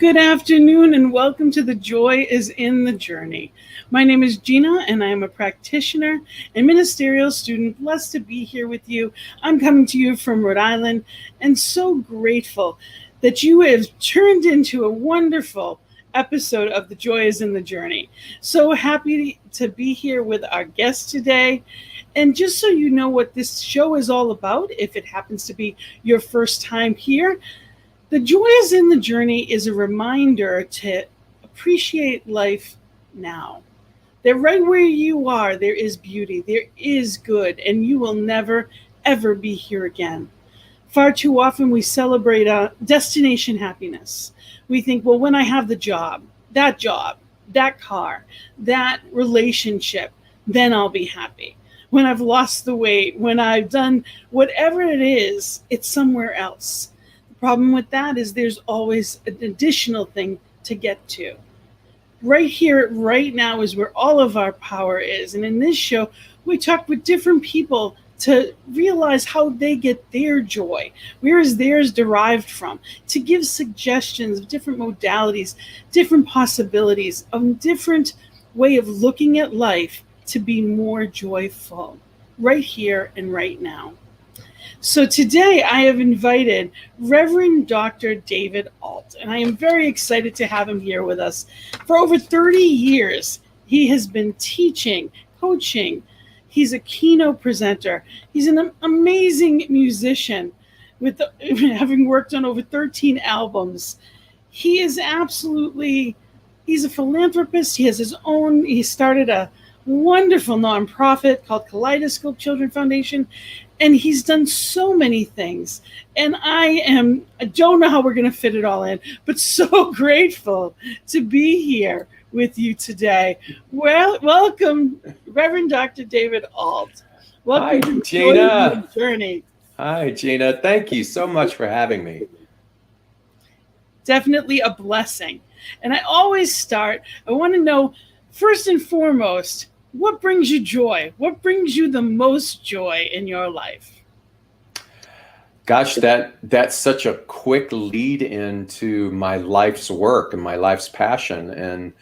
Good afternoon and welcome to The Joy is in the Journey. My name is Gina and I am a practitioner and ministerial student, blessed to be here with you. I'm coming to you from Rhode Island and so grateful that you have turned into a wonderful episode of The Joy is in the Journey. So happy to be here with our guest today. And just so you know what this show is all about, if it happens to be your first time here, The Joy is in the Journey is a reminder to appreciate life now. That right where you are, there is beauty, there is good, and you will never, ever be here again. Far too often we celebrate destination happiness. We think, well, when I have the job, that car, that relationship, then I'll be happy. When I've lost the weight, when I've done whatever it is, it's somewhere else. Problem with that is there's always an additional thing to get to. Right here, right now is where all of our power is. And in this show, we talk with different people to realize how they get their joy. Where is theirs derived from? To give suggestions of different modalities, different possibilities, a different way of looking at life to be more joyful. Right here and right now. So today I have invited Rev Dr David Ault, and I am very excited to have him here with us. For over 30 years, he has been teaching, coaching. He's a keynote presenter. He's an amazing musician, with having worked on over 13 albums. He is he's a philanthropist. He started a wonderful nonprofit called Kaleidoscope Children Foundation. And he's done so many things. And I don't know how we're going to fit it all in, but so grateful to be here with you today. Well, welcome, Reverend Dr. David Ault. Welcome to Gina. Journey. Hi, Gina. Thank you so much for having me. Definitely a blessing. And I always I want to know, first and foremost, what brings you joy? What brings you the most joy in your life? Gosh, that's such a quick lead into my life's work and my life's passion. And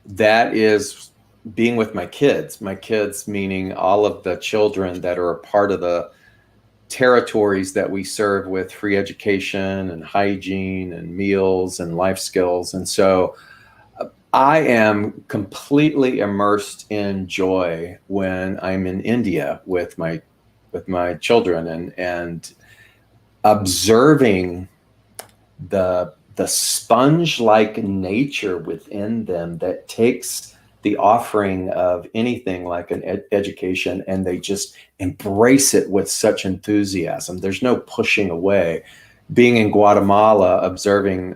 that is being with my kids. My kids, meaning all of the children that are a part of the territories that we serve with free education and hygiene and meals and life skills. And so I am completely immersed in joy when I'm in India with my children and observing the sponge-like nature within them that takes the offering of anything like an education and they just embrace it with such enthusiasm. There's no pushing away. Being in Guatemala, observing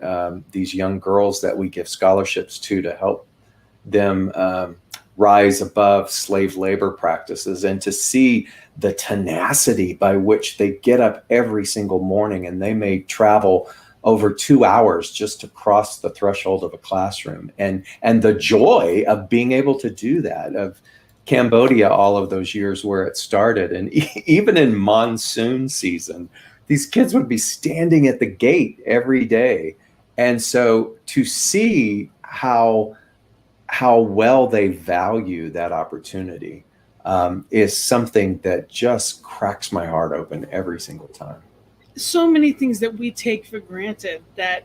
these young girls that we give scholarships to help them rise above slave labor practices, and to see the tenacity by which they get up every single morning and they may travel over 2 hours just to cross the threshold of a classroom, and the joy of being able to do that, of Cambodia all of those years where it started, and even in monsoon season, these kids would be standing at the gate every day. And so to see how well they value that opportunity is something that just cracks my heart open every single time. So many things that we take for granted that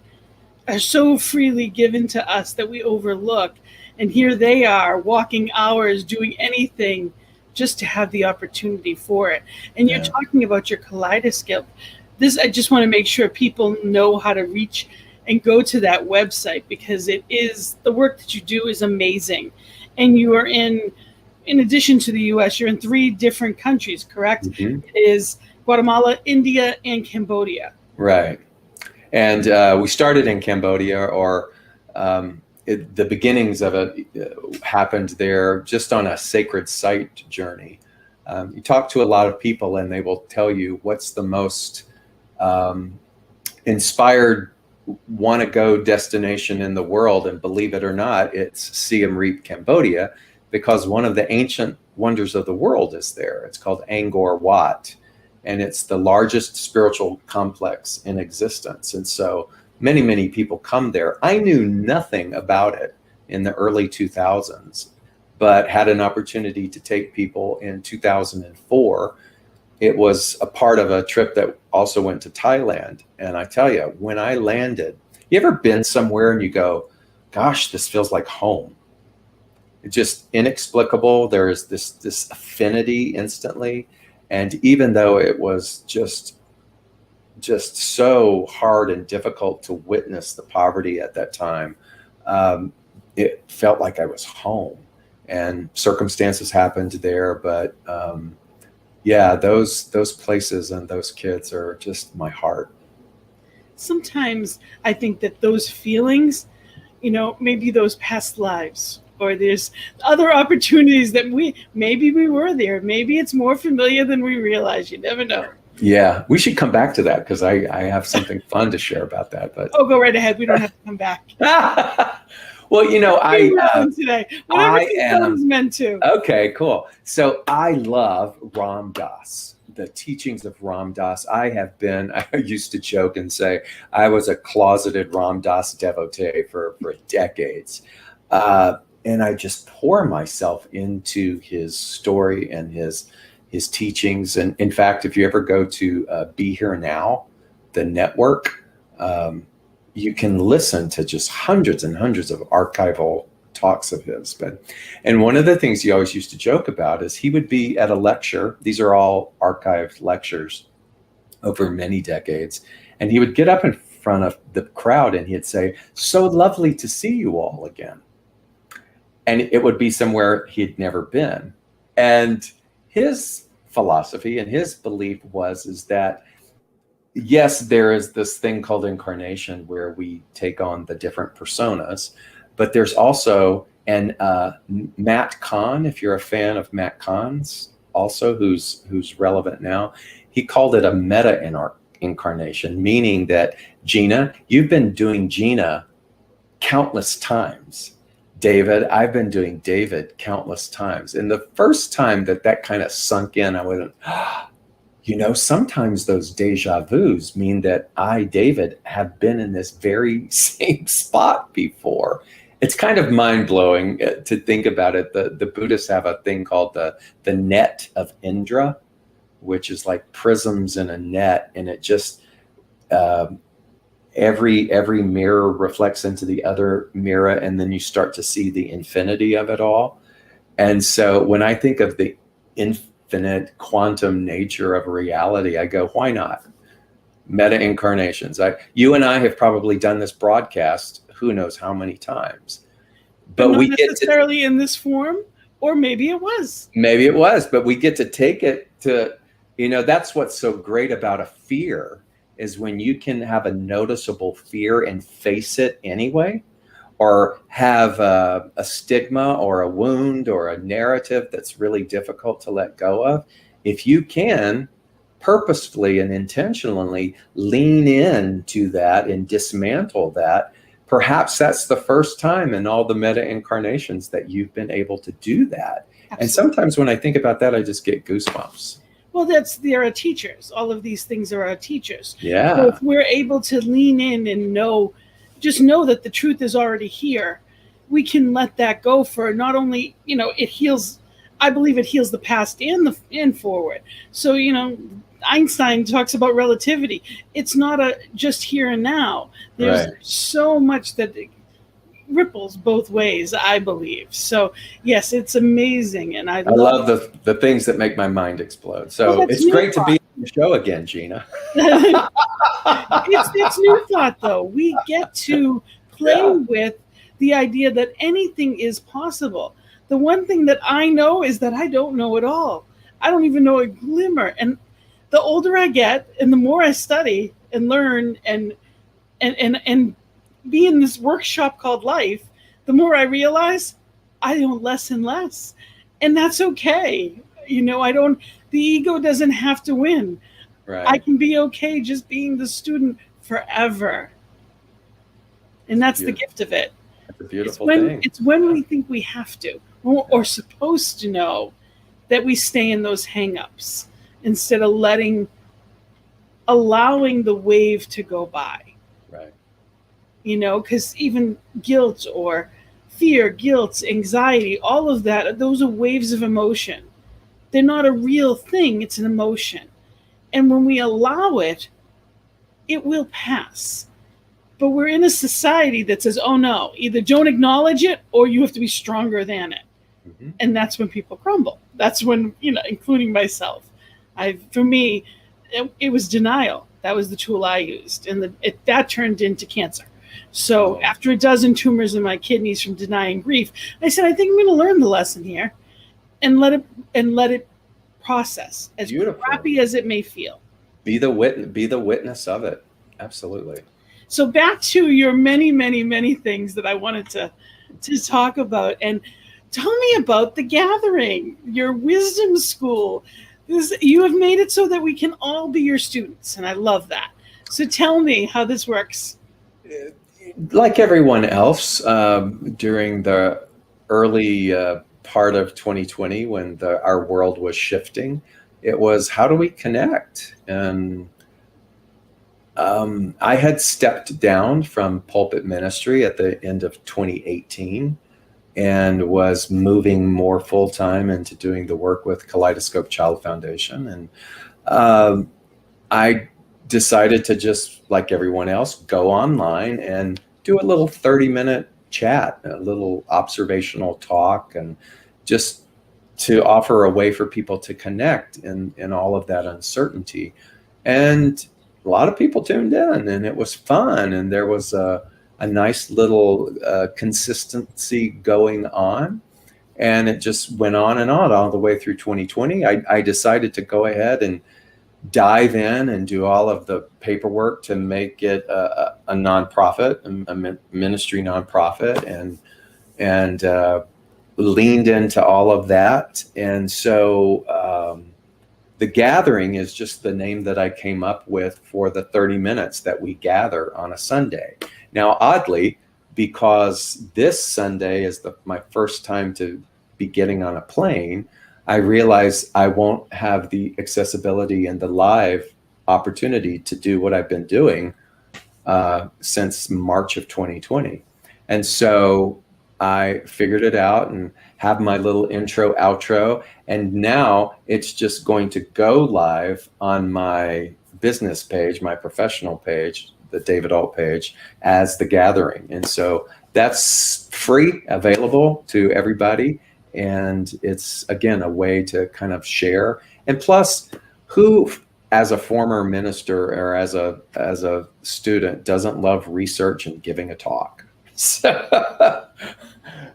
are so freely given to us that we overlook. And here they are walking hours, doing anything just to have the opportunity for it. And you're talking about your kaleidoscope. I just want to make sure people know how to reach and go to that website, because the work that you do is amazing. And you are in addition to the US, you're in 3 different countries, correct? Mm-hmm. It is Guatemala, India, and Cambodia. Right. And we started in Cambodia, or the beginnings of it happened there just on a sacred site journey. You talk to a lot of people and they will tell you what's the most inspired want-to-go destination in the world, and believe it or not, it's Siem Reap, Cambodia, because one of the ancient wonders of the world is there. It's called Angkor Wat, and it's the largest spiritual complex in existence. And so many, many people come there. I knew nothing about it in the early 2000s, but had an opportunity to take people in 2004. It was a part of a trip that also went to Thailand. And I tell you, when I landed, you ever been somewhere and you go, gosh, this feels like home? It's just inexplicable. There is this affinity instantly. And even though it was just so hard and difficult to witness the poverty at that time, it felt like I was home. And circumstances happened there, but yeah, those places and those kids are just my heart. Sometimes I think that those feelings, maybe those past lives, or there's other opportunities that maybe we were there. Maybe it's more familiar than we realize. You never know. Yeah, we should come back to that because I have something fun to share about that. But go right ahead. We don't have to come back. Well, today, whatever is meant to. Okay, cool. So I love Ram Dass, the teachings of Ram Dass. I used to joke and say I was a closeted Ram Dass devotee for decades. And I just pour myself into his story and his teachings. And in fact, if you ever go to Be Here Now, the network, you can listen to just hundreds and hundreds of archival talks of his. And one of the things he always used to joke about is he would be at a lecture. These are all archived lectures over many decades. And he would get up in front of the crowd and he'd say, "So lovely to see you all again." And it would be somewhere he'd never been. And his philosophy and his belief is that, yes, there is this thing called incarnation where we take on the different personas, but there's also Matt Kahn, if you're a fan of Matt Kahn's also, who's relevant now, he called it a meta incarnation, meaning that Gina, you've been doing Gina countless times. David, I've been doing David countless times. And the first time that kind of sunk in, I went, sometimes those deja vus mean that I, David, have been in this very same spot before. It's kind of mind-blowing to think about it. The Buddhists have a thing called the net of Indra, which is like prisms in a net, and it just every mirror reflects into the other mirror, and then you start to see the infinity of it all. And so when I think of the infinite quantum nature of reality, I go, why not? Meta incarnations. You and I have probably done this broadcast who knows how many times, but not necessarily in this form, or maybe it was. Maybe it was, but we get to take it to, that's what's so great about a fear, is when you can have a noticeable fear and face it anyway, or have a stigma or a wound or a narrative that's really difficult to let go of. If you can purposefully and intentionally lean into that and dismantle that, perhaps that's the first time in all the meta incarnations that you've been able to do that. Absolutely. And sometimes when I think about that, I just get goosebumps. Well, they're our teachers. All of these things are our teachers. Yeah. So if we're able to lean in and just know that the truth is already here, we can let that go for not only, it heals. I believe it heals the past and forward. So, Einstein talks about relativity. It's not just here and now. There's so much that ripples both ways, I believe. So yes, it's amazing. And I love the things that make my mind explode. So it's great to be on the show again, Gina. It's new thought, though. We get to play with the idea that anything is possible. The one thing that I know is that I don't know it all. I don't even know a glimmer. And the older I get and the more I study and learn and be in this workshop called life, the more I realize I know less and less. And that's okay. The ego doesn't have to win. Right. I can be okay just being the student forever. And that's the gift of it. That's a beautiful thing. It's when we think we have to or supposed to know that we stay in those hang-ups instead of allowing the wave to go by. Right. because even guilt or fear, guilt, anxiety, all of that, those are waves of emotion. They're not a real thing, it's an emotion. And when we allow it, it will pass. But we're in a society that says, oh no, either don't acknowledge it or you have to be stronger than it. Mm-hmm. And that's when people crumble. That's when, including myself. For me, it was denial. That was the tool I used. And that turned into cancer. So after a dozen tumors in my kidneys from denying grief, I said, I think I'm going to learn the lesson here and let it process, as Beautiful. Crappy as it may feel. Be the witness of it. Absolutely. So back to your many, many, many things that I wanted to talk about. And tell me about the gathering, your wisdom school. You have made it so that we can all be your students. And I love that. So tell me how this works. Like everyone else, during the early part of 2020, when our world was shifting, it was, how do we connect? And I had stepped down from pulpit ministry at the end of 2018 and was moving more full-time into doing the work with Kaleidoscope Child Foundation. And I decided to, just like everyone else, go online and do a little 30-minute chat, a little observational talk, and just to offer a way for people to connect in all of that uncertainty. And a lot of people tuned in, and it was fun, and there was a nice little consistency going on, and it just went on and on all the way through 2020. I decided to go ahead and dive in and do all of the paperwork to make it a nonprofit, a ministry nonprofit, and leaned into all of that. And so the gathering is just the name that I came up with for the 30 minutes that we gather on a Sunday. Now, oddly, because this Sunday is my first time to be getting on a plane, I realize I won't have the accessibility and the live opportunity to do what I've been doing since March of 2020. And so I figured it out and have my little intro, outro, and now it's just going to go live on my business page, my professional page, the David Ault page, as the gathering. And so that's free, available to everybody. And it's, again, a way to kind of share. And plus, who, as a former minister or as a student, doesn't love research and giving a talk?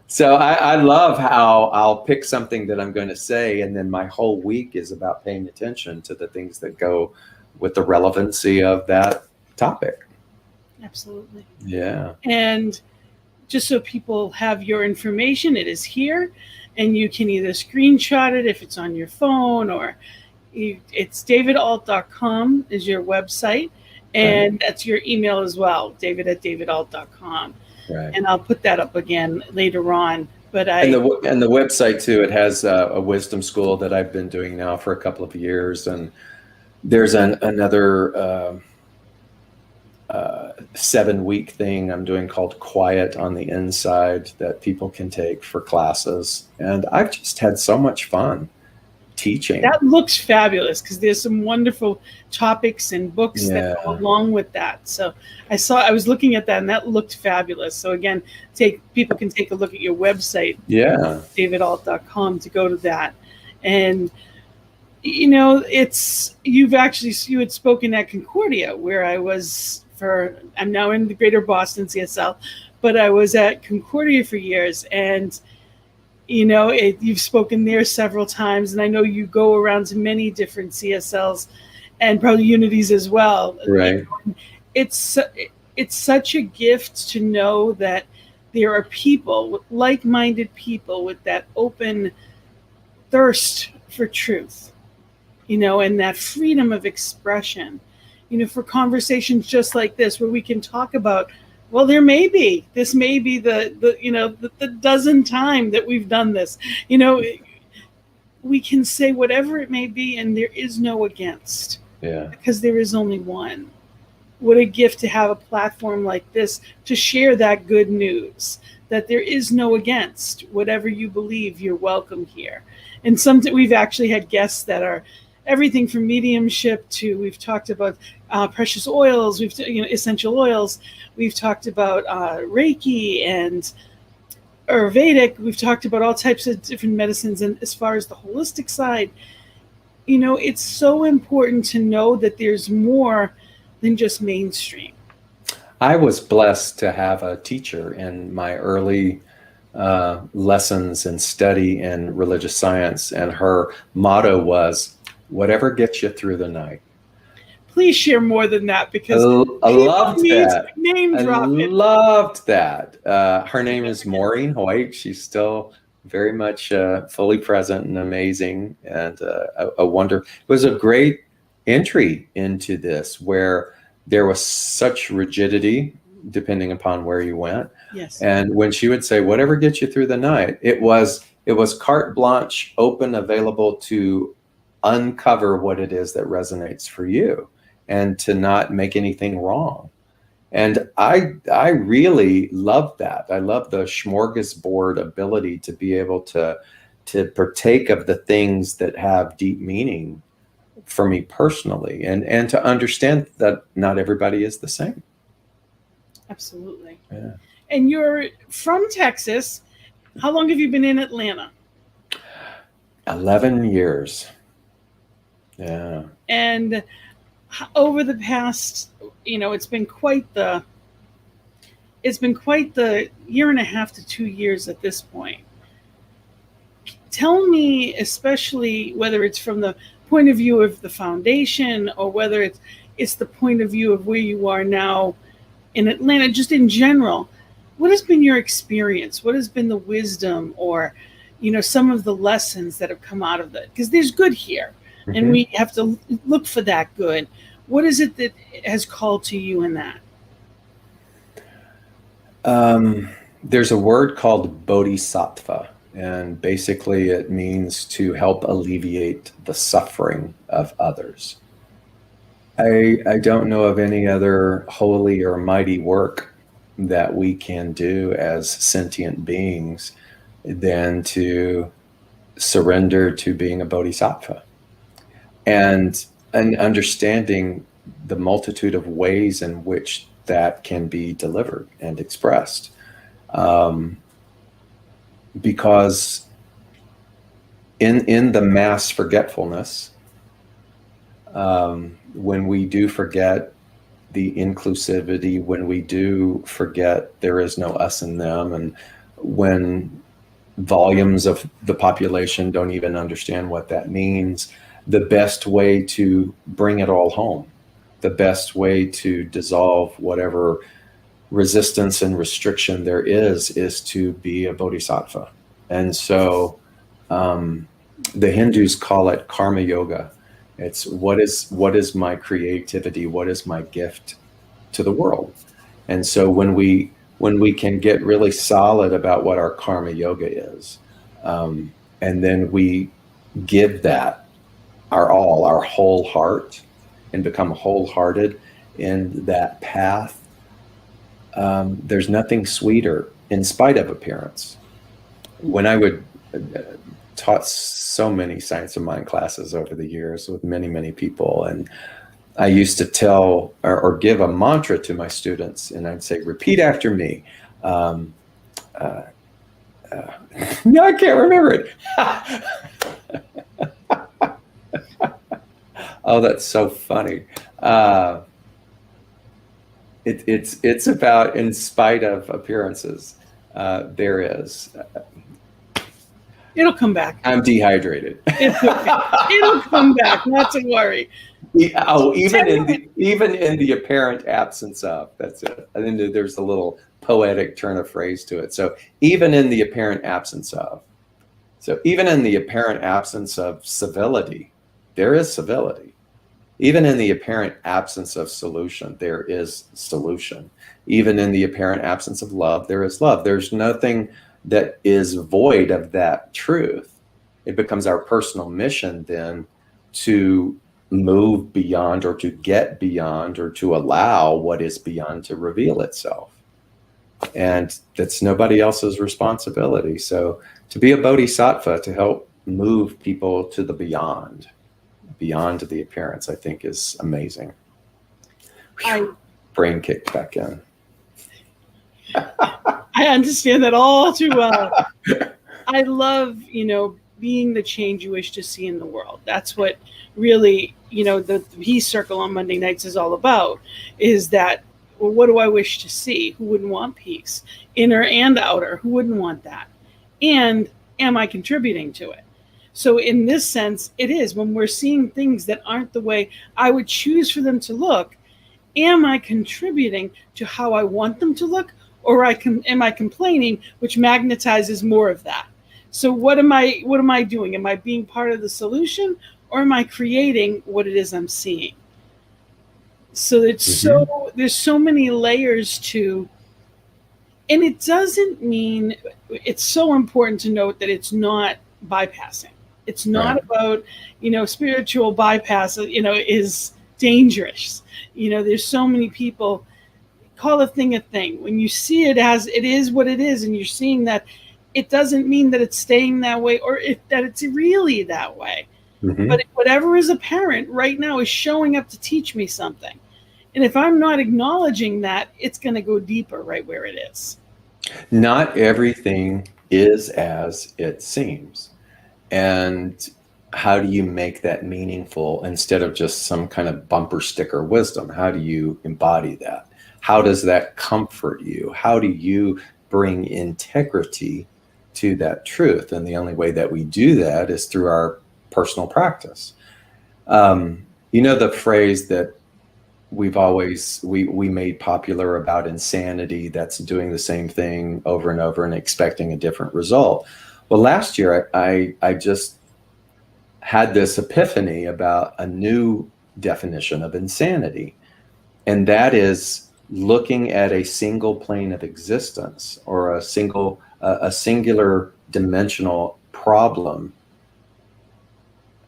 So I love how I'll pick something that I'm going to say, and then my whole week is about paying attention to the things that go with the relevancy of that topic. Absolutely. Yeah. And just so people have your information, it is here, and you can either screenshot it if it's on your phone, or it's davidault.com is your website, and that's your email as well, david@davidault.com. Right. And I'll put that up again later on. But and the website too, it has a wisdom school that I've been doing now for a couple of years, and there's another 7-week thing I'm doing called Quiet on the Inside that people can take for classes, and I've just had so much fun teaching. That looks fabulous, because there's some wonderful topics and books that go along with that. So I was looking at that, and that looked fabulous. So again, people can take a look at your website, davidault.com, to go to that. And you had spoken at Concordia, where I'm now in the Greater Boston CSL, but I was at Concordia for years, and you've spoken there several times, and I know you go around to many different CSLs and probably unities as well. Right. It's such a gift to know that there are people, like-minded people, with that open thirst for truth, and that freedom of expression, for conversations just like this, where we can talk about, well, this may be the dozen time that we've done this. We can say whatever it may be, and there is no against. Yeah. Because there is only one. what a gift to have a platform like this to share that good news, that there is no against. Whatever you believe, you're welcome here. And we've actually had guests that are everything from mediumship to, we've talked about precious oils, essential oils. We've talked about Reiki and Ayurvedic. We've talked about all types of different medicines. And as far as the holistic side, it's so important to know that there's more than just mainstream. I was blessed to have a teacher in my early lessons and study in religious science, and her motto was, "Whatever gets you through the night." Please share more than that, because I loved that. Name drop it. Loved that. Her name is Maureen Hoyt. She's still very much fully present and amazing, and a wonder. It was a great entry into this, where there was such rigidity depending upon where you went. Yes. And when she would say, "Whatever gets you through the night," it was carte blanche, open, available to uncover what it is that resonates for you, and to not make anything wrong. And I really love that. I love the smorgasbord ability to be able to partake of the things that have deep meaning for me personally, and to understand that not everybody is the same. Absolutely. Yeah. And you're from Texas. How long have you been in Atlanta? 11 years. Yeah. And over the past, it's been quite the year and a half to 2 years at this point. Tell me, especially whether it's from the point of view of the foundation, or whether it's the point of view of where you are now in Atlanta, just in general, what has been your experience? What has been the wisdom, or some of the lessons that have come out of that? Because there's good here, mm-hmm. and we have to look for that good. What is it that has called to you in that? There's a word called Bodhisattva, and basically it means to help alleviate the suffering of others. I don't know of any other holy or mighty work that we can do as sentient beings than to surrender to being a bodhisattva, and understanding the multitude of ways in which that can be delivered and expressed. Because in the mass forgetfulness, when we do forget the inclusivity, when we do forget there is no us and them, and when volumes of the population don't even understand what that means, the best way to bring it all home, the best way to dissolve whatever resistance and restriction there is to be a bodhisattva. And so the Hindus call it karma yoga. It's what is my creativity? What is my gift to the world? And so when we can get really solid about what our karma yoga is, and then we give that our all, our whole heart, and become wholehearted in that path, there's nothing sweeter, in spite of appearance. When I would taught so many science of mind classes over the years with many, many people, and I used to tell or give a mantra to my students, and I'd say, repeat after me. No, I can't remember it. Oh, that's so funny. It's about, in spite of appearances, there is. It'll come back. I'm dehydrated. It's okay. It'll come back. Not to worry. Even in the apparent absence of. That's it. And then there's a little poetic turn of phrase to it. So even in the apparent absence of. So even in the apparent absence of civility, there is civility. Even in the apparent absence of solution, there is solution. Even in the apparent absence of love, there is love. There's nothing that is void of that truth. It becomes our personal mission then to move beyond, or to get beyond, or to allow what is beyond to reveal itself. And that's nobody else's responsibility. So to be a bodhisattva, to help move people to the beyond the appearance, I think is amazing. Brain kicked back in. I understand that all too well. I love, being the change you wish to see in the world. That's what really, the Peace Circle on Monday nights is all about, is that, well, what do I wish to see? Who wouldn't want peace? Inner and outer, who wouldn't want that? And am I contributing to it? So in this sense, it is when we're seeing things that aren't the way I would choose for them to look, am I contributing to how I want them to look? Or am I complaining, which magnetizes more of that? So what am I doing? Am I being part of the solution, or am I creating what it is I'm seeing? So it's there's so many layers to, and it doesn't mean, it's so important to note that it's not bypassing. It's not about, spiritual bypass, is dangerous. There's so many people call a thing a thing. When you see it as it is what it is, and you're seeing that, it doesn't mean that it's staying that way, or that it's really that way. But whatever is apparent right now is showing up to teach me something. And if I'm not acknowledging that, it's going to go deeper right where it is. Not everything is as it seems. And how do you make that meaningful instead of just some kind of bumper sticker wisdom? How do you embody that? How does that comfort you? How do you bring integrity to that truth? And the only way that we do that is through our personal practice. The phrase that we've always, we made popular about insanity, that's doing the same thing over and over and expecting a different result. Well, last year I just had this epiphany about a new definition of insanity. And that is looking at a single plane of existence, or a singular dimensional problem,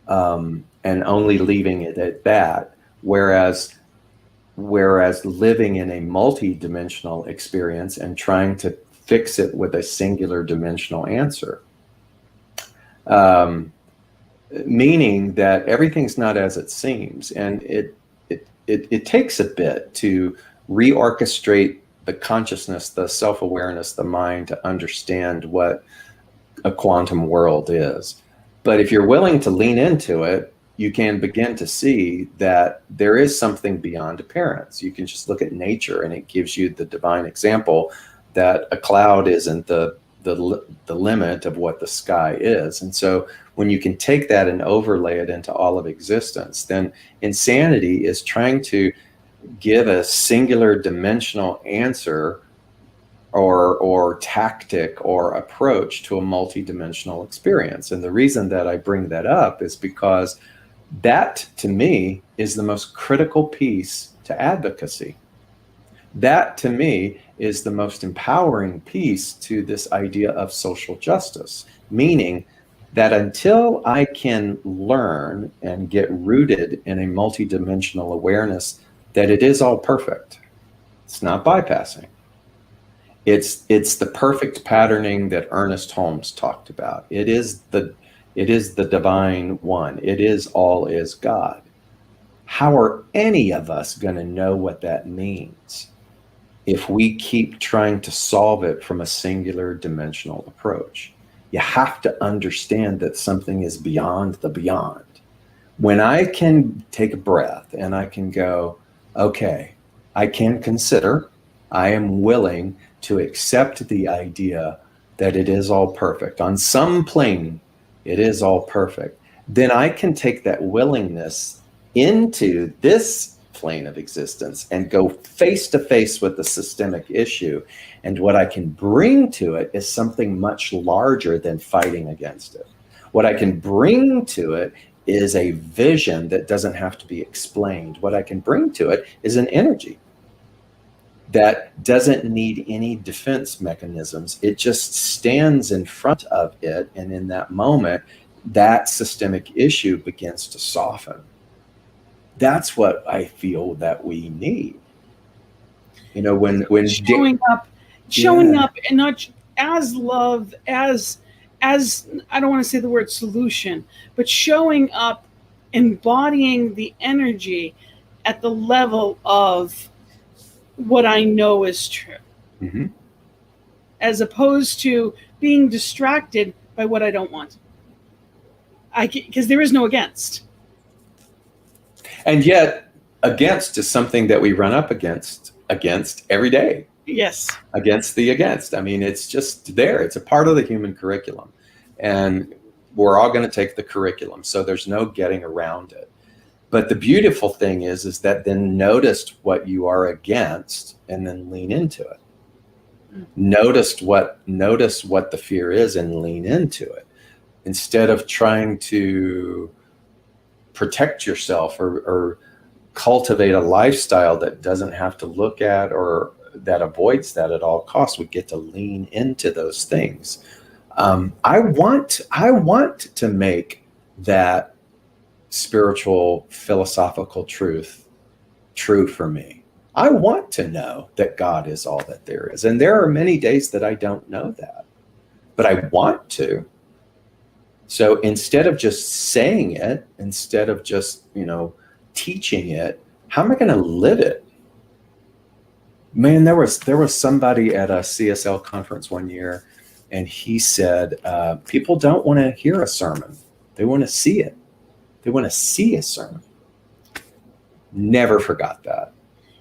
and only leaving it at that, whereas living in a multi-dimensional experience and trying to fix it with a singular dimensional answer, meaning that everything's not as it seems. And it takes a bit to reorchestrate the consciousness, the self-awareness, the mind, to understand what a quantum world is. But if you're willing to lean into it, you can begin to see that there is something beyond appearance. You can just look at nature, and it gives you the divine example that a cloud isn't the limit of what the sky is. And so when you can take that and overlay it into all of existence, then insanity is trying to give a singular dimensional answer or tactic or approach to a multidimensional experience. And the reason that I bring that up is because that, to me, is the most critical piece to advocacy. That, to me, is the most empowering piece to this idea of social justice, meaning that until I can learn and get rooted in a multidimensional awareness that it is all perfect, it's not bypassing. It's the perfect patterning that Ernest Holmes talked about. It is the divine one. It is all is God. How are any of us going to know what that means if we keep trying to solve it from a singular dimensional approach? You have to understand that something is beyond the beyond. When I can take a breath and I can go, okay, I can consider, I am willing to accept the idea that it is all perfect. On some plane, it is all perfect. Then I can take that willingness into this plane of existence and go face to face with the systemic issue. And what I can bring to it is something much larger than fighting against it. What I can bring to it is a vision that doesn't have to be explained. What I can bring to it is an energy that doesn't need any defense mechanisms. It just stands in front of it. And in that moment, that systemic issue begins to soften. That's what I feel that we need. You know, when Showing yeah. up, and not as love, as I don't want to say the word solution, but showing up, embodying the energy at the level of what I know is true, Mhm. as opposed to being distracted by what I don't want. Because there is no against. And yet, against is something that we run up against every day. Yes. Against. I mean, it's just there. It's a part of the human curriculum. And we're all going to take the curriculum. So there's no getting around it. But the beautiful thing is that then notice what you are against and then lean into it. Notice what the fear is and lean into it. Instead of trying to protect yourself or cultivate a lifestyle that doesn't have to look at or that avoids that at all costs, we get to lean into those things. I want to make that spiritual philosophical truth true for me. I want to know that God is all that there is. And there are many days that I don't know that, but I want to. So instead of just saying it, instead of just, teaching it, how am I going to live it? Man, there was somebody at a CSL conference one year, and he said, people don't want to hear a sermon. They want to see it. They want to see a sermon. Never forgot that.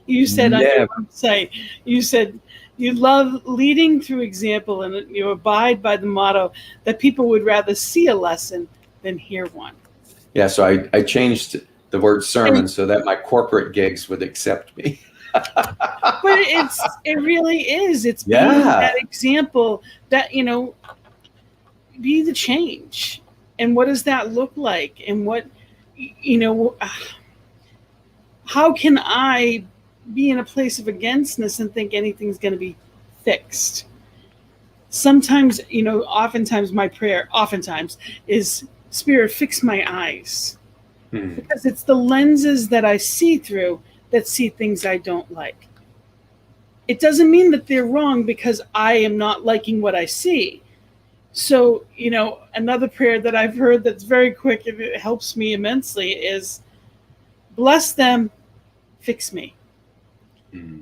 You said on your website, you said you love leading through example, and you abide by the motto that people would rather see a lesson than hear one. Yeah, so I changed the word sermon so that my corporate gigs would accept me. But it really is. It's being that example that, be the change. And what does that look like? And what, how can I be in a place of againstness and think anything's going to be fixed? Sometimes, oftentimes my prayer, is, Spirit, fix my eyes. Because it's the lenses that I see through that see things I don't like. It doesn't mean that they're wrong because I am not liking what I see. So, another prayer that I've heard that's very quick and it helps me immensely is, bless them, fix me.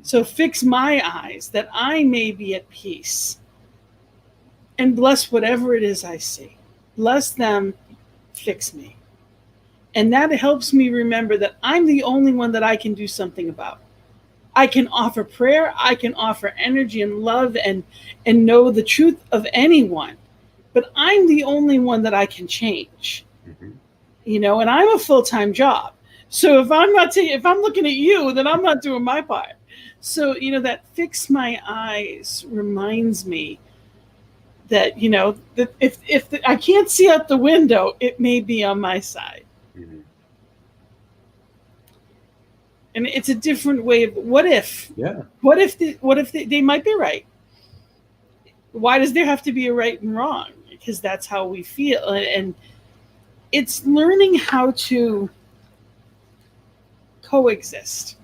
So fix my eyes that I may be at peace, and bless whatever it is I see. Bless them, fix me. And that helps me remember that I'm the only one that I can do something about. I can offer prayer, I can offer energy and love and know the truth of anyone, but I'm the only one that I can change. And I'm a full-time job. So if I'm looking at you, then I'm not doing my part. So, that fix my eyes reminds me that, that if I can't see out the window, it may be on my side. And it's a different way of what if? Yeah. What if they might be right? Why does there have to be a right and wrong? Because that's how we feel. And it's learning how to coexist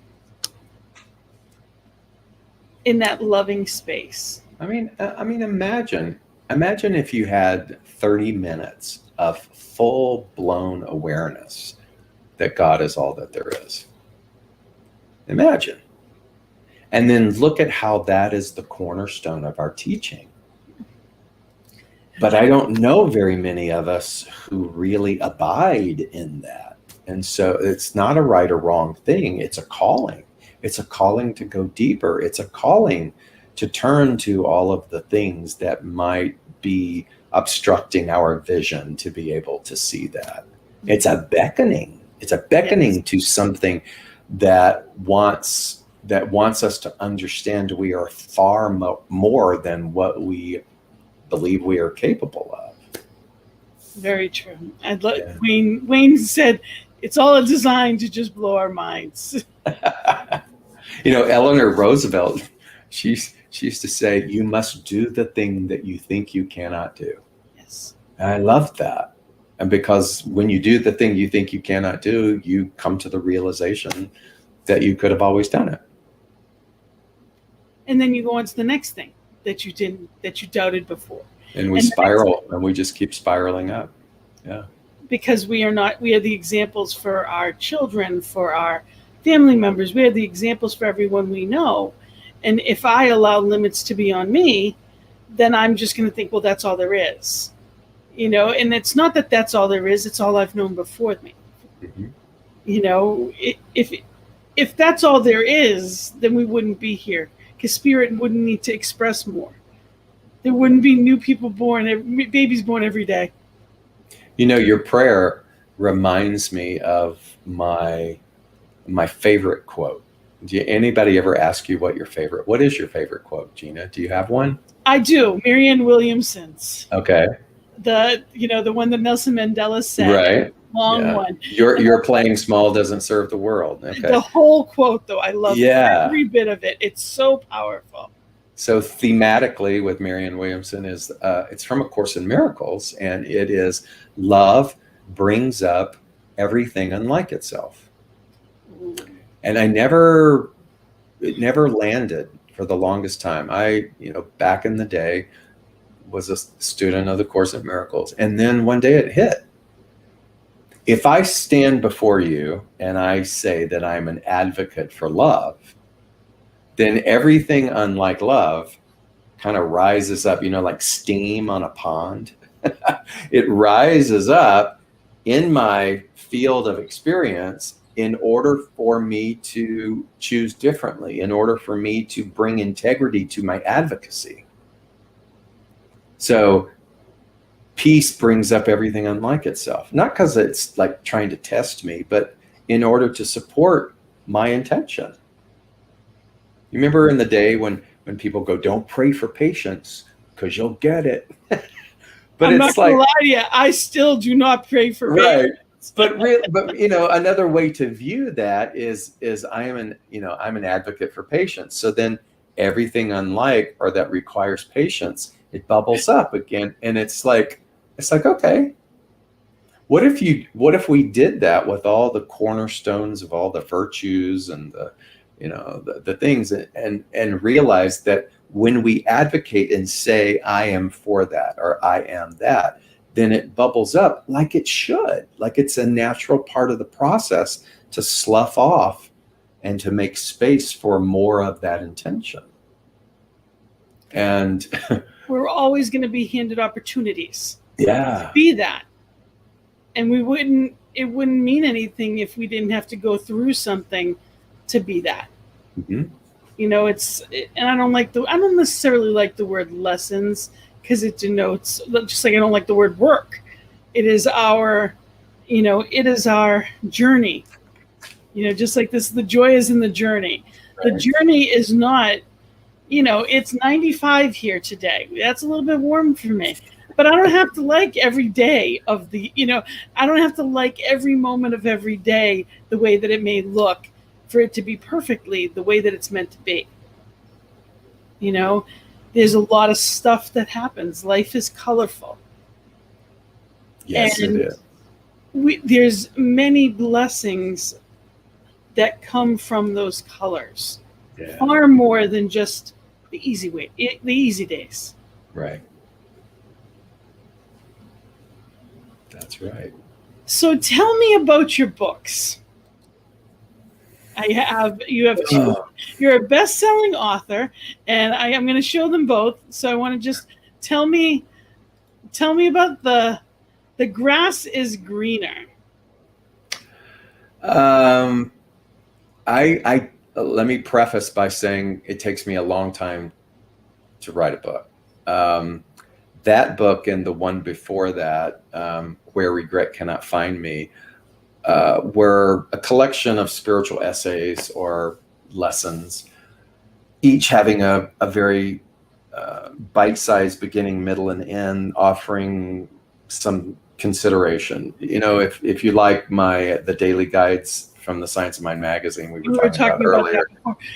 in that loving space. I mean, imagine if you had 30 minutes of full-blown awareness that God is all that there is. Imagine. And then look at how that is the cornerstone of our teaching. But I don't know very many of us who really abide in that. And so it's not a right or wrong thing. It's a calling. It's a calling to go deeper. It's a calling to turn to all of the things that might be obstructing our vision to be able to see that. It's a beckoning. It's a beckoning to something that wants us to understand we are far more than what we believe we are capable of. Very true. Wayne said, it's all a design to just blow our minds. Eleanor Roosevelt, she used to say, you must do the thing that you think you cannot do. Yes. And I love that. And because when you do the thing you think you cannot do, you come to the realization that you could have always done it. And then you go on to the next thing that you doubted before. And we spiral, and we just keep spiraling up. Yeah. Because we are the examples for our children, for our family members. We are the examples for everyone we know. And if I allow limits to be on me, then I'm just going to think, well, that's all there is. You know, and it's not that that's all there is. It's all I've known before me. Mm-hmm. You know, if that's all there is, then we wouldn't be here, because spirit wouldn't need to express more. There wouldn't be new people born, babies born every day. You know, your prayer reminds me of my favorite quote. Anybody ever ask you what is your favorite quote, Gina? Do you have one? I do. Marianne Williamson's. Okay. The one that Nelson Mandela said. Right. Long one. Your playing small doesn't serve the world. Okay. The whole quote, though, I love every bit of it. It's so powerful. So thematically with Marianne Williamson is it's from A Course in Miracles, and it is love brings up everything unlike itself. And it never landed for the longest time. Back in the day was a student of the Course in Miracles, and then one day it hit. If I stand before you and I say that I'm an advocate for love, then everything unlike love kind of rises up, like steam on a pond. It rises up in my field of experience in order for me to choose differently, in order for me to bring integrity to my advocacy. So peace brings up everything unlike itself, not because it's like trying to test me, but in order to support my intention. You remember in the day when people go, don't pray for patience because you'll get it. But I'm not gonna lie to you, I still do not pray for patience. But another way to view that is I'm an advocate for patience. So then everything unlike or that requires patience, it bubbles up again, and it's like okay, what if we did that with all the cornerstones of all the virtues and the things, and realize that when we advocate and say I am for that or I am that, then it bubbles up like it should, like it's a natural part of the process to slough off and to make space for more of that intention. And we're always going to be handed opportunities to be that. And it wouldn't mean anything if we didn't have to go through something to be that. Mm-hmm. And I don't necessarily like the word lessons, because it denotes, just like I don't like the word work. It is our journey. Just like this, the joy is in the journey. Right. The journey is not, it's 95 here today. That's a little bit warm for me. But I don't have to like every day of I don't have to like every moment of every day the way that it may look for it to be perfectly the way that it's meant to be. There's a lot of stuff that happens. Life is colorful. Yes, and it is. There's many blessings that come from those colors. Yeah. Far more than just the easy days. Right. That's right. So tell me about your books. You have two. You're a best-selling author, and I'm going to show them both. So I want to just tell me about the grass is greener. I let me preface by saying it takes me a long time to write a book. That book and the one before that, Where Regret Cannot Find Me, were a collection of spiritual essays or lessons, each having a very bite-sized beginning, middle, and end, offering some consideration. If you like the daily guides from the Science of Mind magazine we were talking about earlier.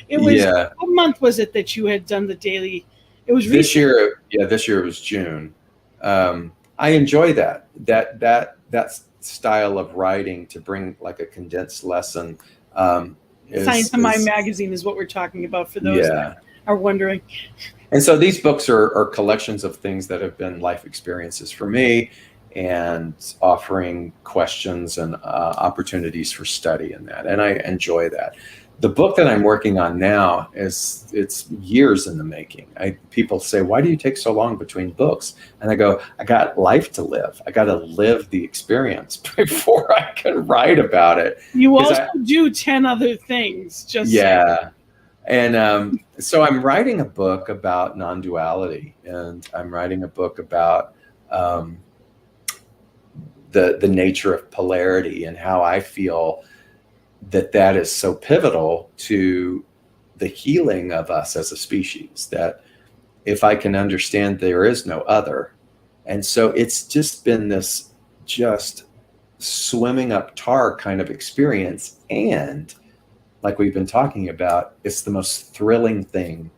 It was, what month was it that you had done the daily? It was this year. Yeah, this year it was June. I enjoy that that style of writing to bring like a condensed lesson Science of Mind is magazine is what we're talking about for those yeah. that are wondering. And so these books are collections of things that have been life experiences for me, and offering questions and opportunities for study in that. And I enjoy that. The book that I'm working on now it's years in the making. People say, why do you take so long between books? And I go, I got life to live. I got to live the experience before I can write about it. You also do 10 other things. Just yeah. And so I'm writing a book about non-duality, and I'm writing a book about the nature of polarity, and how I feel that is so pivotal to the healing of us as a species, that if I can understand there is no other. And so it's just been this just swimming up tar kind of experience. And like we've been talking about, it's the most thrilling thing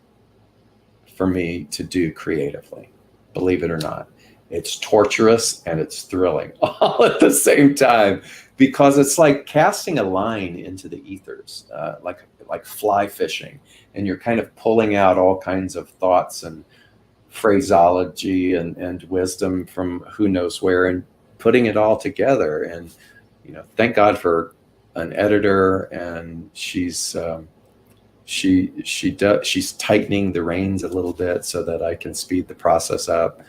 for me to do creatively, believe it or not. It's torturous and it's thrilling all at the same time, because it's like casting a line into the ethers, like fly fishing, and you're kind of pulling out all kinds of thoughts and phraseology and wisdom from who knows where, and putting it all together. And thank God for an editor, and she's tightening the reins a little bit so that I can speed the process up.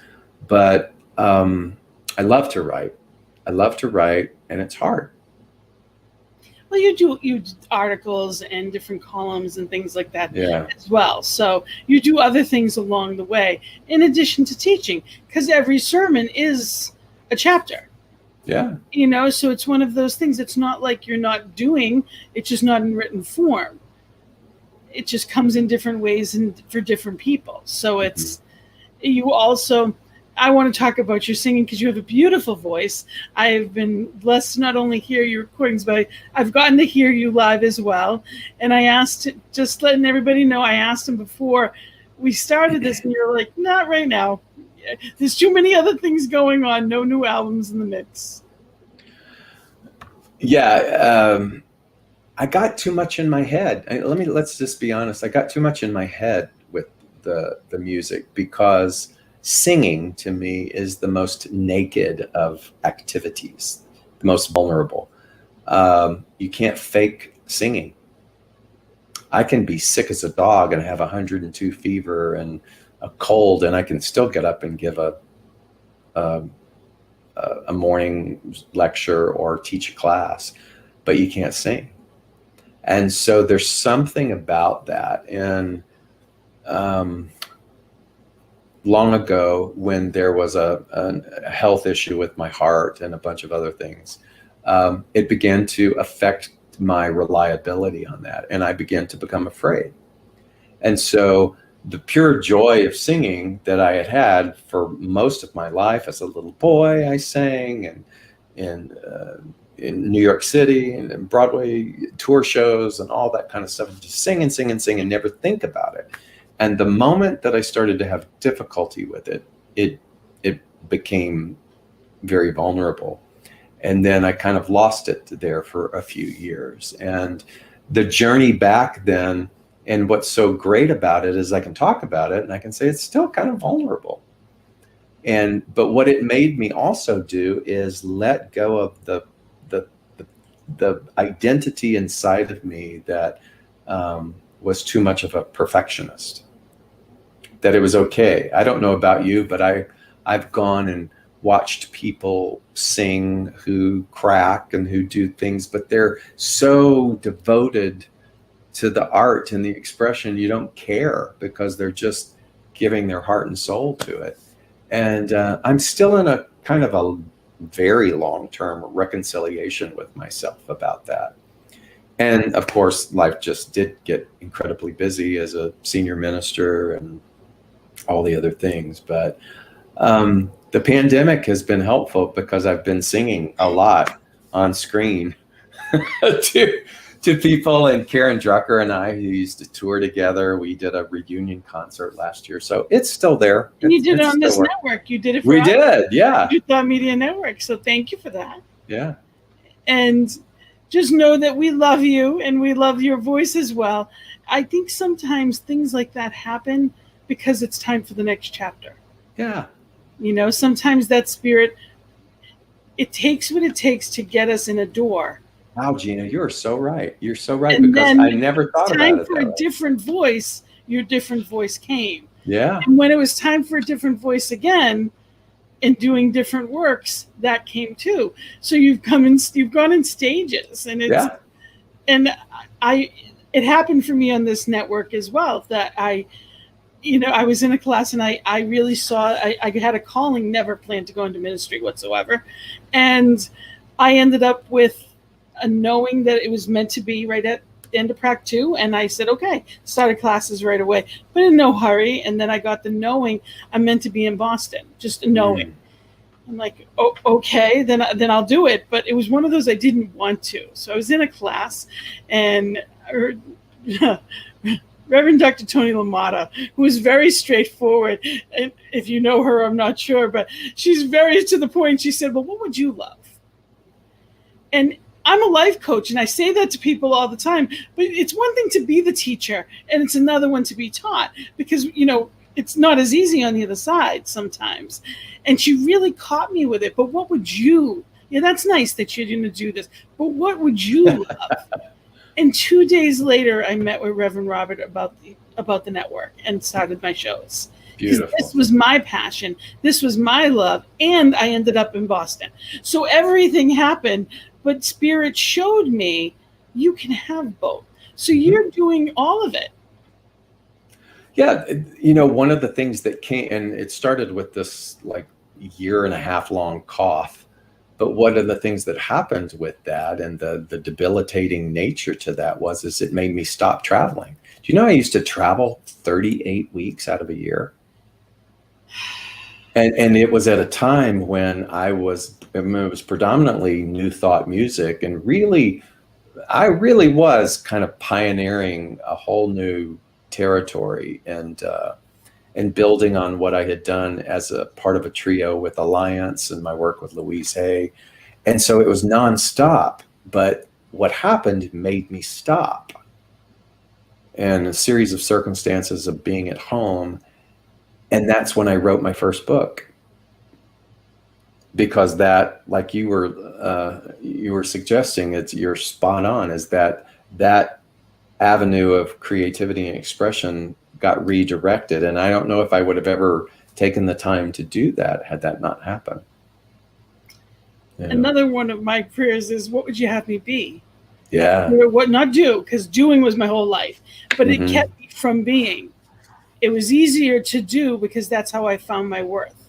But I love to write. And it's hard. Well, you do articles and different columns and things like that as well. So you do other things along the way in addition to teaching, because every sermon is a chapter. Yeah. So it's one of those things. It's not like you're not doing, it's just not in written form. It just comes in different ways and for different people. So it's, you also, I want to talk about your singing because you have a beautiful voice. I've been blessed to not only hear your recordings, but I've gotten to hear you live as well. And I asked, just letting everybody know, I asked him before we started this, and you're like, not right now. There's too many other things going on. No new albums in the mix. Yeah. I got too much in my head. Let's just be honest. I got too much in my head with the music, because singing to me is the most naked of activities, the most vulnerable. You can't fake singing. I can be sick as a dog and have 102 fever and a cold, and I can still get up and give a morning lecture or teach a class, but you can't sing. And so there's something about that. And long ago, when there was a health issue with my heart and a bunch of other things, it began to affect my reliability on that. And I began to become afraid. And so the pure joy of singing that I had had for most of my life as a little boy, I sang, and in New York City and in Broadway tour shows and all that kind of stuff, just sing and sing and sing and never think about it. And the moment that I started to have difficulty with it, it became very vulnerable. And then I kind of lost it there for a few years. And the journey back then, and what's so great about it is I can talk about it and I can say it's still kind of vulnerable. But what it made me also do is let go of the identity inside of me that was too much of a perfectionist, that it was okay. I don't know about you, but I've gone and watched people sing who crack and who do things, but they're so devoted to the art and the expression, you don't care, because they're just giving their heart and soul to it. And I'm still in a kind of a very long-term reconciliation with myself about that. And of course, life just did get incredibly busy as a senior minister and all the other things. But the pandemic has been helpful, because I've been singing a lot on screen to people. And Karen Drucker and I, who used to tour together, we did a reunion concert last year. So it's still there. And you did it It's on this still network. You did it for We us. did, yeah. You Thought Media Network. So thank you for that. Yeah. And just know that we love you and we love your voice as well. I think sometimes things like that happen because it's time for the next chapter. Yeah. You know, sometimes that spirit, it takes what it takes to get us in a door. Wow, Gina, you're so right. You're so right, And because then I never thought about it time that for a way. different voice, your different voice came. Yeah. And when it was time for a different voice again, and doing different works, that came too. So you've gone in stages, and it's it happened for me on this network as well, that I was in a class and I really saw I had a calling, never planned to go into ministry whatsoever. And I ended up with a knowing that it was meant to be right at the end of Prac 2. And I said, okay, started classes right away, but in no hurry. And then I got the knowing I'm meant to be in Boston, just a knowing. I'm like, oh, okay, then I'll do it. But it was one of those I didn't want to. So I was in a class, and Reverend Dr. Tony LaMotta, who is very straightforward, and if you know her, I'm not sure, but she's very to the point. She said, well, what would you love? And I'm a life coach, and I say that to people all the time, but it's one thing to be the teacher, and it's another one to be taught, because, it's not as easy on the other side sometimes. And she really caught me with it. But what would you, that's nice that you're going to do this, but what would you love? And 2 days later, I met with Reverend Robert about the network and started my shows. Beautiful. This was my passion. This was my love. And I ended up in Boston. So everything happened, but Spirit showed me you can have both. So you're doing all of it. Yeah. One of the things that came, and it started with this like year and a half long cough, but one of the things that happened with that and the debilitating nature to that is it made me stop traveling. Do you know I used to travel 38 weeks out of a year? And it was at a time when it was predominantly New Thought music, and I really was kind of pioneering a whole new territory and building on what I had done as a part of a trio with Alliance and my work with Louise Hay. And so it was nonstop, but what happened made me stop. And a series of circumstances of being at home. And that's when I wrote my first book. Because that, like you were suggesting, you're spot on, is that avenue of creativity and expression got redirected. And I don't know if I would have ever taken the time to do that had that not happened. Another one of my prayers is, what would you have me be? Yeah. What not do, because doing was my whole life, but it kept me from being. It was easier to do because that's how I found my worth.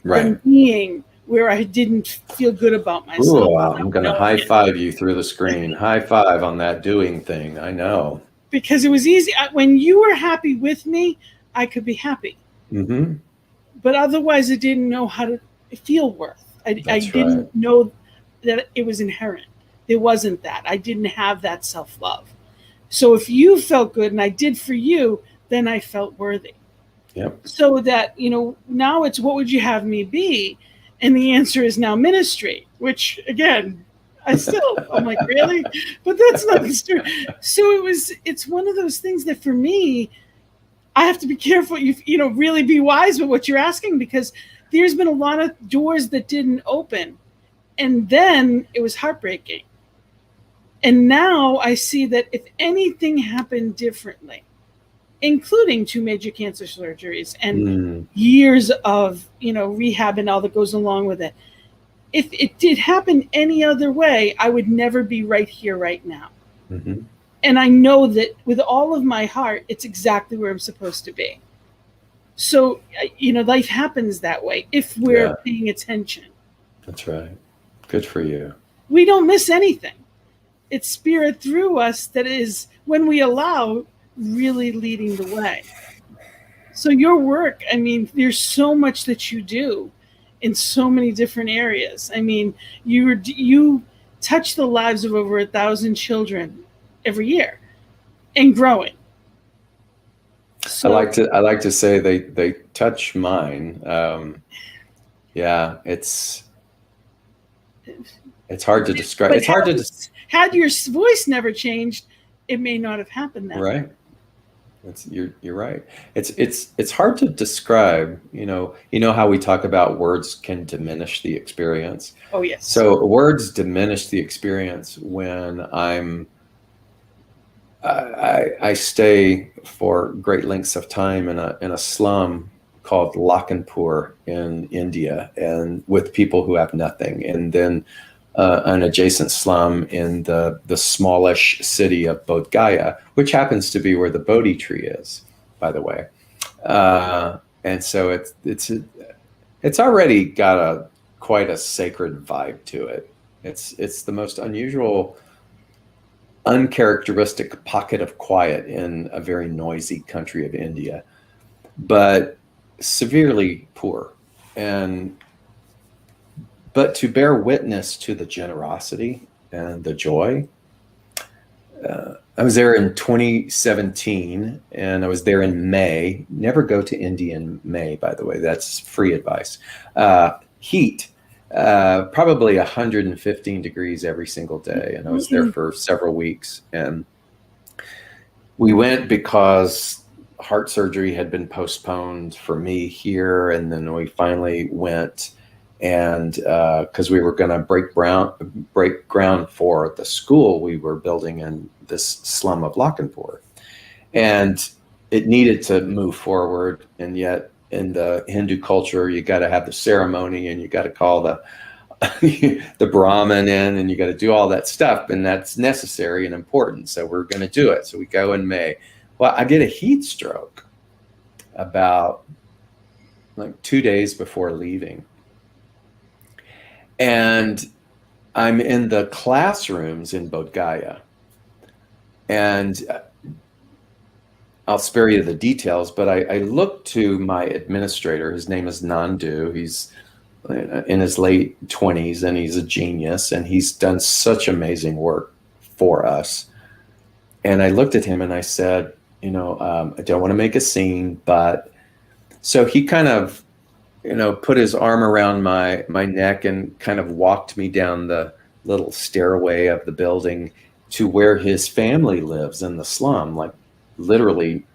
Right. Than being where I didn't feel good about myself. Ooh, I'm going to high five you through the screen. High five on that doing thing. I know. Because it was easy. When you were happy with me, I could be happy. Mm-hmm. But otherwise, I didn't know how to feel worth. I didn't know that it was inherent. There wasn't that. I didn't have that self-love. So if you felt good and I did for you, then I felt worthy. Yep. So that, now it's, what would you have me be? And the answer is now ministry, which again, I'm like, really? But that's not the story. So it's one of those things that for me, I have to be careful, really be wise with what you're asking, because there's been a lot of doors that didn't open. And then it was heartbreaking. And now I see that if anything happened differently, including 2 major cancer surgeries and years of, rehab and all that goes along with it. If it did happen any other way, I would never be right here, right now. Mm-hmm. And I know that with all of my heart, it's exactly where I'm supposed to be. So, life happens that way if we're paying attention. That's right. Good for you. We don't miss anything. It's Spirit through us that is, when we allow, really leading the way. So your work, there's so much that you do in so many different areas. You touch the lives of over 1,000 children every year and growing. So I like to say they touch mine. Yeah, it's hard to describe. but It's hard to had your voice never changed, it may not have happened that way. right. You're right. It's hard to describe. You know how we talk about words can diminish the experience. Oh yes. So words diminish the experience when I stay for great lengths of time in a slum called Lakhanpur in India, and with people who have nothing, and then an adjacent slum in the smallish city of Bodh Gaya, which happens to be where the Bodhi tree is, by the way. And so it's already got quite a sacred vibe to it. It's the most unusual, uncharacteristic pocket of quiet in a very noisy country of India, but severely poor. But to bear witness to the generosity and the joy, I was there in 2017, and I was there in May. Never go to India in May, by the way. That's free advice. Heat, probably 115 degrees every single day, and I was there for several weeks. And we went because heart surgery had been postponed for me here, and then we finally went. And because we were going to break ground for the school we were building in this slum of Lakhanpur, and it needed to move forward. And yet, in the Hindu culture, you got to have the ceremony, and you got to call the Brahmin in, and you got to do all that stuff, and that's necessary and important. So we're going to do it. So we go in May. Well, I get a heat stroke about like 2 days before leaving. And I'm in the classrooms in Bodh Gaya, and I'll spare you the details, but I looked to my administrator. His name is Nandu. He's in his late 20s, and he's a genius, and he's done such amazing work for us. And I looked at him and I said, I don't want to make a scene, but so he kind of put his arm around my neck and kind of walked me down the little stairway of the building to where his family lives in the slum. Like literally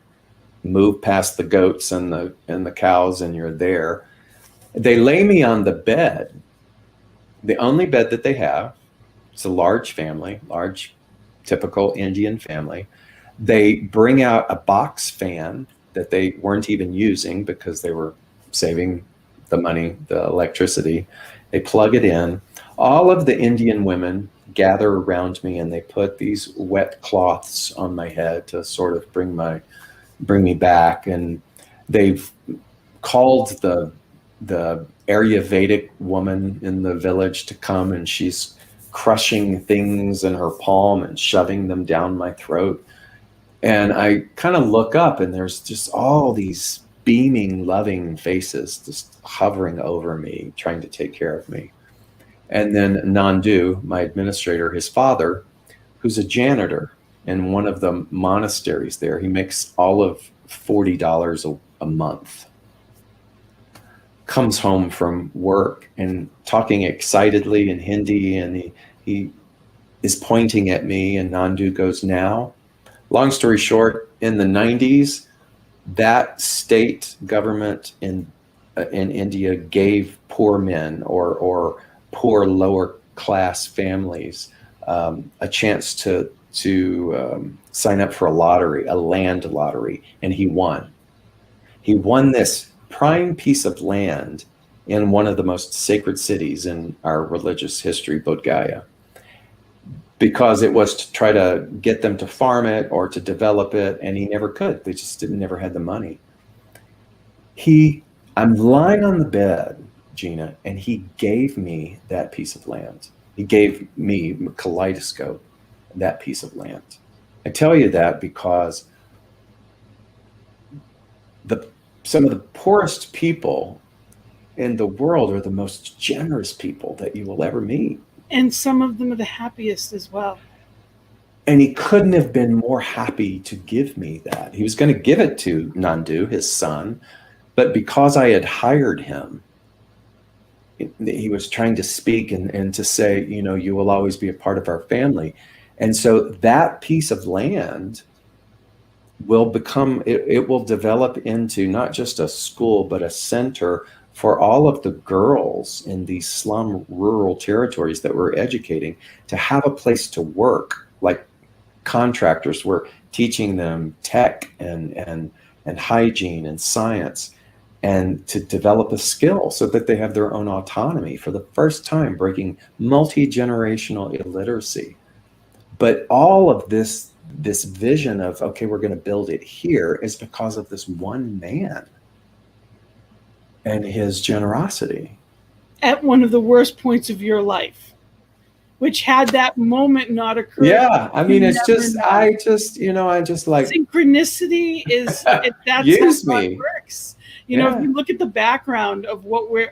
move past the goats and the cows and you're there. They lay me on the bed, the only bed that they have. It's a large family, large typical Indian family. They bring out a box fan that they weren't even using because they were saving the money, the electricity. They plug it in. All of the Indian women gather around me, and they put these wet cloths on my head to sort of bring me back. And they've called the Ayurvedic woman in the village to come, and she's crushing things in her palm and shoving them down my throat. And I kind of look up, and there's just all these beaming, loving faces just hovering over me, trying to take care of me. And then Nandu, my administrator, his father, who's a janitor in one of the monasteries there, he makes all of $40 a month, comes home from work and talking excitedly in Hindi, and he is pointing at me, and Nandu goes, "Now." Long story short, in the 90s, that state government in India gave poor men or poor lower class families a chance to sign up for a lottery, a land lottery, and he won. He won this prime piece of land in one of the most sacred cities in our religious history, Bodh Gaya, because it was to try to get them to farm it or to develop it, and he never could. They just never had the money. I'm lying on the bed, Gina, and he gave me that piece of land. He gave me Kaleidoscope, that piece of land. I tell you that because some of the poorest people in the world are the most generous people that you will ever meet. And some of them are the happiest as well. And he couldn't have been more happy to give me that. He was going to give it to Nandu, his son, but because I had hired him, he was trying to speak and to say, you know, you will always be a part of our family. And so that piece of land will become, it will develop into not just a school, but a center for all of the girls in these slum rural territories that we're educating to have a place to work, like contractors. We're teaching them tech and hygiene and science, and to develop a skill so that they have their own autonomy for the first time, breaking multi-generational illiteracy. But all of this vision of, okay, we're going to build it here, is because of this one man and his generosity. At one of the worst points of your life, which had that moment not occurred. Yeah, I mean, it's just, know. I just like synchronicity is that's use how me. It works. You know, if you look at the background of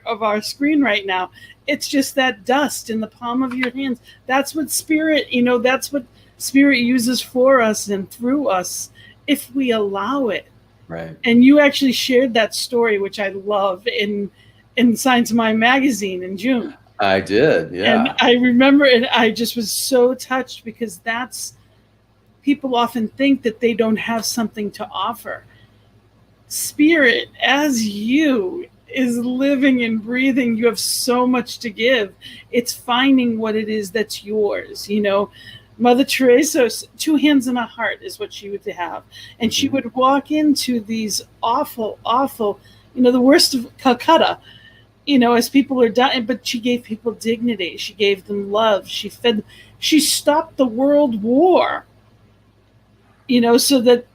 of our screen right now, it's just that dust in the palm of your hands. That's what spirit, that's what spirit uses for us and through us if we allow it. Right. And you actually shared that story, which I love, in Science of Mind magazine in June. I did, yeah. And I remember it. I just was so touched, because people often think that they don't have something to offer. Spirit, as you, is living and breathing. You have so much to give. It's finding what it is that's yours. Mother Teresa, 2 hands and a heart is what she would have. And she would walk into these awful, the worst of Calcutta, as people are dying, but she gave people dignity. She gave them love. She fed them. She stopped the world war, so that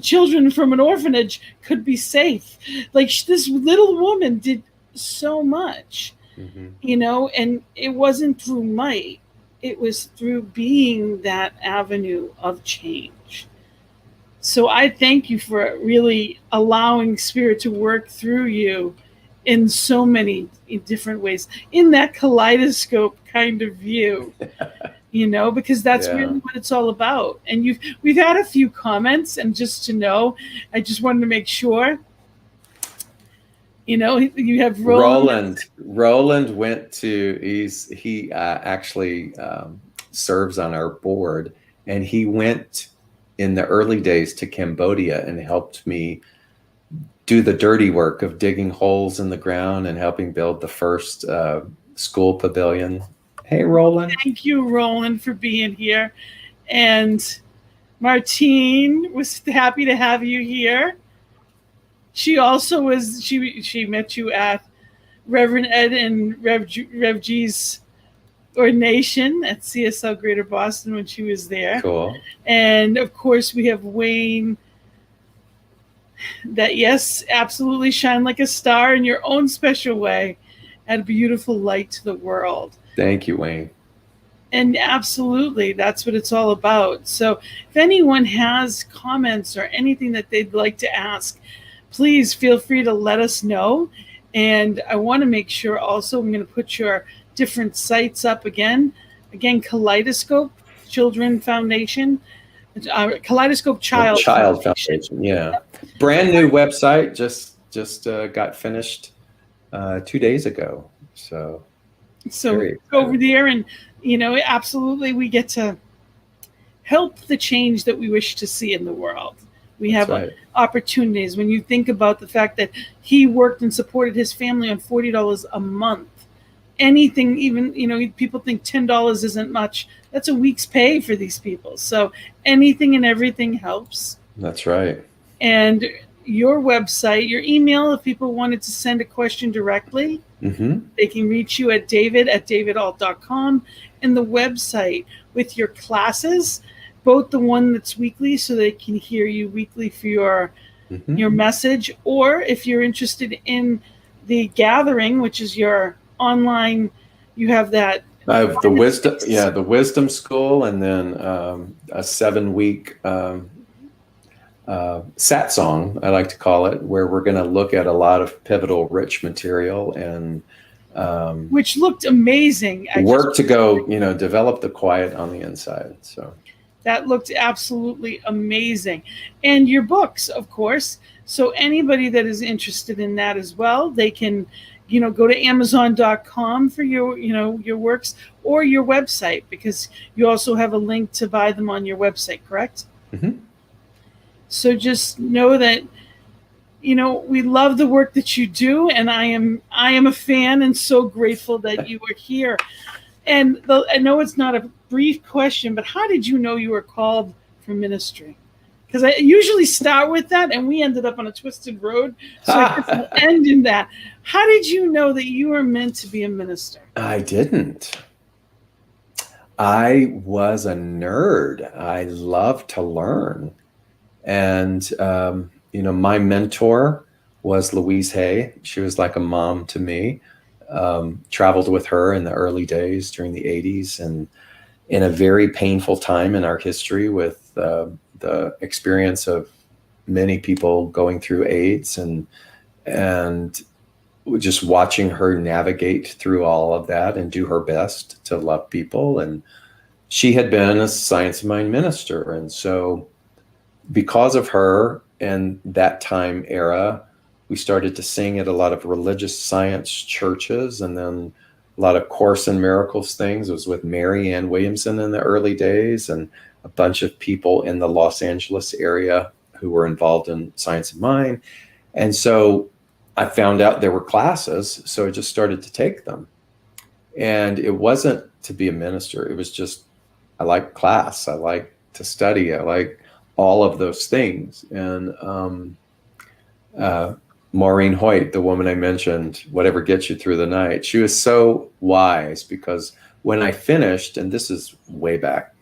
children from an orphanage could be safe. Like, this little woman did so much, and it wasn't through might. It was through being that avenue of change. So I thank you for really allowing spirit to work through you in so many different ways, in that kaleidoscope kind of view, because that's really what it's all about. And we've had a few comments, and just to know, I just wanted to make sure, you have Roland. Roland went to, he actually serves on our board, and he went in the early days to Cambodia and helped me do the dirty work of digging holes in the ground and helping build the first school pavilion. Hey, Roland. Thank you, Roland, for being here. And Martine was happy to have you here. She also was, she met you at Reverend Ed and Rev G's ordination at CSL Greater Boston when she was there. Cool. And of course we have Wayne, that yes, absolutely shine like a star in your own special way, add a beautiful light to the world. Thank you, Wayne. And absolutely, that's what it's all about. So if anyone has comments or anything that they'd like to ask, please feel free to let us know. And I want to make sure also, I'm going to put your different sites up again. Again, Kaleidoscope Children Foundation, Kaleidoscope Child Foundation. Yeah. Brand new website, just got finished 2 days ago. So go over there, and absolutely, we get to help the change that we wish to see in the world. We have opportunities. When you think about the fact that he worked and supported his family on $40 a month, anything, even, people think $10 isn't much. That's a week's pay for these people. So anything and everything helps. That's right. And your website, your email, if people wanted to send a question directly, they can reach you at david@davidault.com, and the website with your classes, both the one that's weekly so they can hear you weekly for your message, or if you're interested in the gathering, which is your online, you have that. I have the wisdom school, and then a 7-week satsang, I like to call it, where we're going to look at a lot of pivotal rich material, and which looked amazing. Work to go, develop the quiet on the inside. So That looked absolutely amazing. And your books, of course. So anybody that is interested in that as well, they can, go to amazon.com for your works, or your website, because you also have a link to buy them on your website, correct? Mm-hmm. So just know that, we love the work that you do, and I am a fan and so grateful that you are here. And I know it's not a brief question, but how did you know you were called for ministry? Because I usually start with that, and we ended up on a twisted road. So I guess we'll end in that. How did you know that you were meant to be a minister? I didn't. I was a nerd. I love to learn. And, my mentor was Louise Hay. She was like a mom to me. Traveled with her in the early days during the 80s, and in a very painful time in our history with the experience of many people going through AIDS, and just watching her navigate through all of that and do her best to love people. And she had been a Science of Mind minister. And so because of her and that time era, we started to sing at a lot of religious science churches, and then a lot of Course in Miracles things. It was with Mary Ann Williamson in the early days, and a bunch of people in the Los Angeles area who were involved in Science of Mind. And so I found out there were classes, so I just started to take them. And it wasn't to be a minister. It was just, I like class. I like to study. I like all of those things. And Maureen Hoyt, the woman I mentioned, Whatever Gets You Through the Night, she was so wise, because when I finished, and this is way back,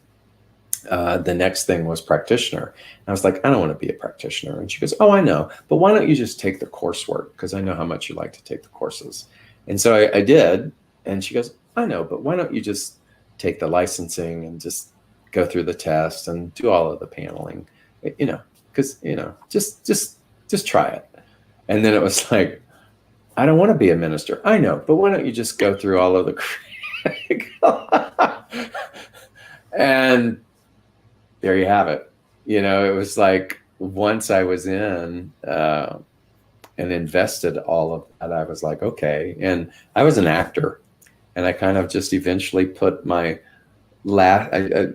the next thing was Practitioner. And I was like, I don't want to be a practitioner. And she goes, oh, I know, but why don't you just take the coursework? Because I know how much you like to take the courses. And so I did. And she goes, I know, but why don't you just take the licensing and just go through the test and do all of the paneling, because, just try it. And then it was like, I don't want to be a minister. I know, but why don't you just go through all of the and there you have it. It was like, once I was in and invested all of that, I was like, okay. And I was an actor, and I kind of just eventually put I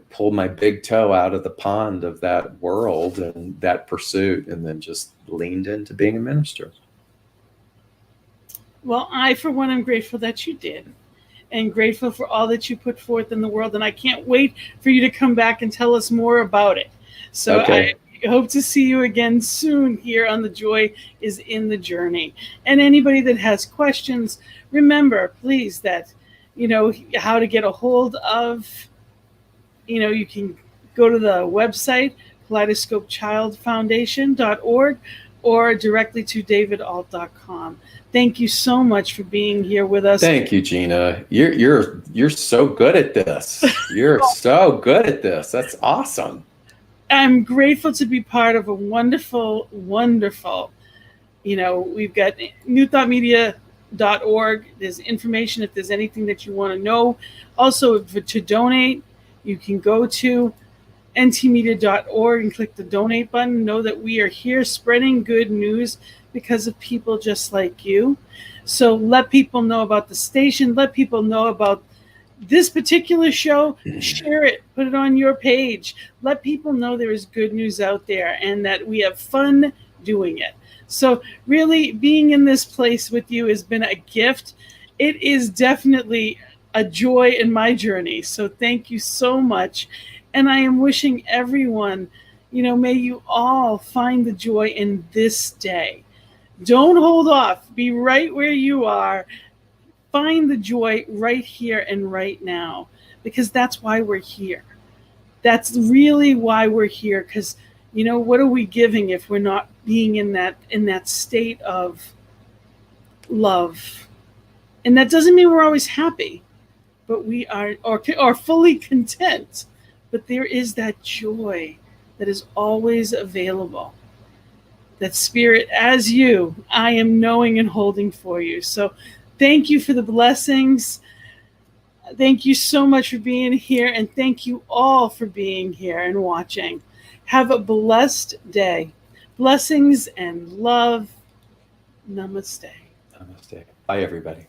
pulled my big toe out of the pond of that world and that pursuit, and then just leaned into being a minister. Well, I, for one, am grateful that you did, and grateful for all that you put forth in the world. And I can't wait for you to come back and tell us more about it. So Okay. I hope to see you again soon here on The Joy is in the Journey. And anybody that has questions, remember, please, that, how to get a hold of, you can go to the website, kaleidoscopechildfoundation.org, or directly to davidault.com. Thank you so much for being here with us. Thank you, Gina. You're so good at this. You're so good at this. That's awesome. I'm grateful to be part of a wonderful, wonderful, we've got newthoughtmedia.org. There's information if there's anything that you want to know. Also, to donate, you can go to ntmedia.org and click the donate button. Know that we are here spreading good news because of people just like you. So let people know about the station. Let people know about this particular show. Share it. Put it on your page. Let people know there is good news out there and that we have fun doing it. So really, being in this place with you has been a gift. It is definitely a joy in my journey. So thank you so much. And I am wishing everyone, may you all find the joy in this day. Don't hold off. Be right where you are. Find the joy right here and right now, because that's why we're here. That's really why we're here, because, what are we giving if we're not being in that state of love? And that doesn't mean we're always happy, but we are fully content. But there is that joy that is always available. That spirit, as you, I am knowing and holding for you. So thank you for the blessings. Thank you so much for being here, and thank you all for being here and watching. Have a blessed day. Blessings and love. Namaste. Namaste. Bye, everybody.